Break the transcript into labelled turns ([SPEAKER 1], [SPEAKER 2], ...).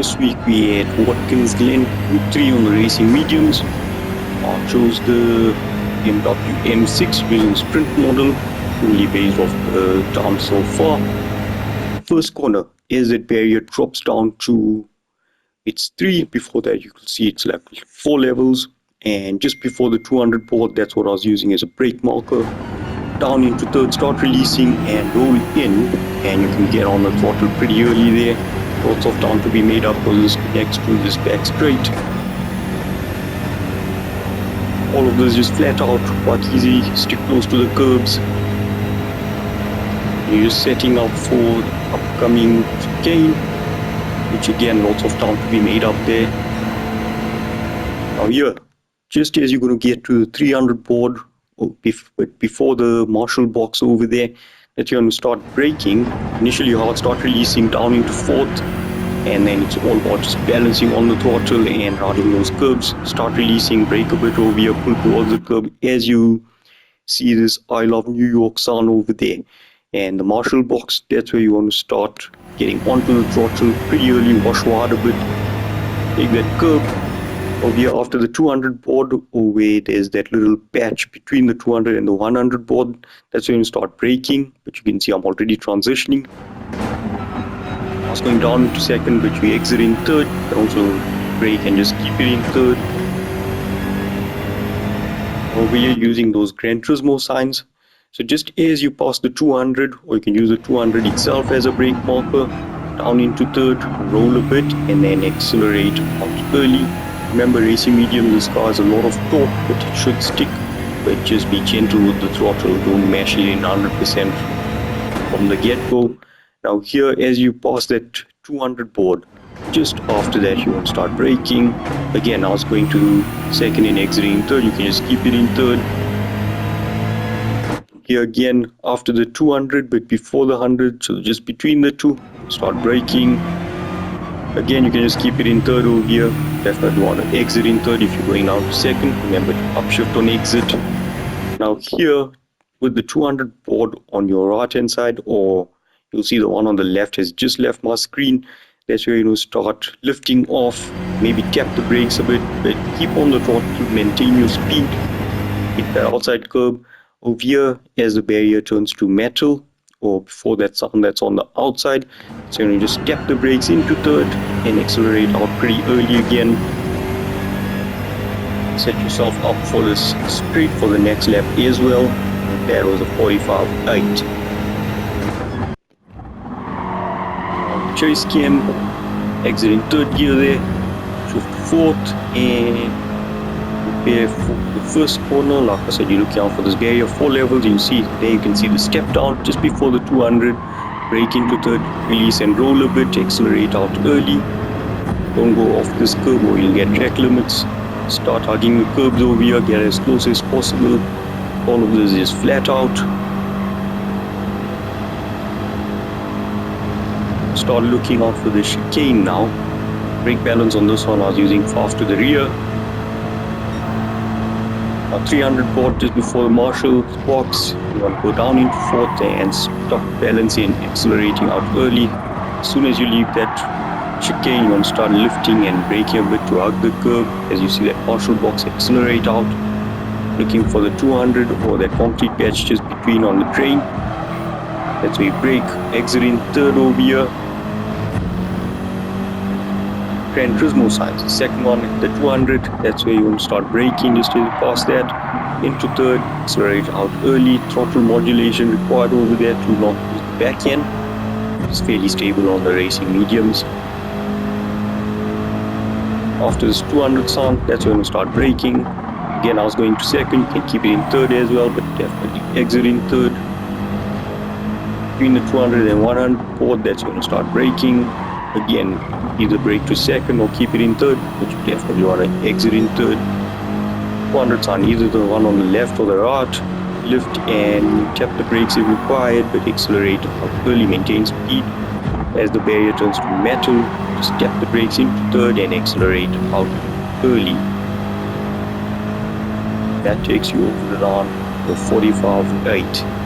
[SPEAKER 1] This week we had Watkins Glen GT3 on the racing mediums. I chose the BMW M6 Vision Sprint model, fully based off the down so far. First corner, as that barrier drops down to it's 3. Before that you can see it's like 4 levels, and just before the 200 board, that's what I was using as a brake marker. Down into third, start releasing and roll in, and you can get on the throttle pretty early there. Lots of time to be made up because this connects to this back straight. All of this just flat out, quite easy, stick close to the curbs. You're just setting up for the upcoming chicane, which again, lots of time to be made up there. Now here, just as you're going to get to the 300 board, or before the marshal box over there, that you're going to start braking. Initially hard, start releasing down into fourth, and then it's all about just balancing on the throttle and riding those curbs. Start releasing, brake a bit over here, pull towards the curb as you see this I Love New York sign over there. And the marshal box, that's where you want to start getting onto the throttle pretty early, wash wide a bit, take that curb. Over here after the 200 board, where there's that little patch between the 200 and the 100 board, that's when you start braking. But you can see I'm already transitioning. I was going down into second, but we exit in third. You can also brake and just keep it in third. Over here using those Gran Turismo signs. So just as you pass the 200, or you can use the 200 itself as a brake marker, down into third, roll a bit, and then accelerate out early. Remember, racing medium, this car has a lot of torque, but it should stick. But just be gentle with the throttle, don't mash it in 100% from the get-go. Now here, as you pass that 200 board, just after that you want to start braking. Again, I was going to second and exiting third, you can just keep it in third. Here again, after the 200, but before the 100, so just between the two, start braking. Again, you can just keep it in third over here. Definitely want to exit in third if you're going down to second. Remember to upshift on exit. Now here, with the 200 board on your right hand side, or you'll see the one on the left has just left my screen. That's where you start lifting off. Maybe tap the brakes a bit, but keep on the throttle to maintain your speed. Hit that outside curb. Over here, as the barrier turns to metal, or before that sound that's on the outside, so you just tap the brakes into third and accelerate out pretty early again. Set yourself up for this straight for the next lap as well. That was a 45.8. Chase cam, exiting third gear there, shift fourth, and prepare for the first corner. Like I said, you're looking out for this barrier, 4 levels. You see there, you can see the step down just before the 200, brake into third, release and roll a bit, accelerate out early. Don't go off this curb or you'll get track limits. Start hugging the curbs over here, get as close as possible. All of this is flat out. Start looking out for the chicane now. Brake balance on this one I was using fast to the rear. 300 board just before the marshal box. You want to go down into fourth and stop balancing, accelerating out early. As soon as you leave that chicane, you want to start lifting and braking a bit to hug the curb. As you see that marshal box, accelerate out. Looking for the 200 or that concrete patch just between on the train. That's where you brake, exiting third over here. Gran Turismo signs. The second one, the 200, that's where you want to start braking just as you pass that. Into third, accelerate out early. Throttle modulation required over there to not lose the back end. It's fairly stable on the racing mediums. After this 200 sound, that's when you start braking. Again, I was going to second, you can keep it in third as well, but definitely exit in third. Between the 200 and 100 board, that's when you start braking. Again, either brake to second or keep it in third, but you definitely want to exit in third. 200s on either the one on the left or the right. Lift and tap the brakes if required, but accelerate out early, maintain speed. As the barrier turns to metal, just tap the brakes into third and accelerate out early. That takes you over the line for 45.8.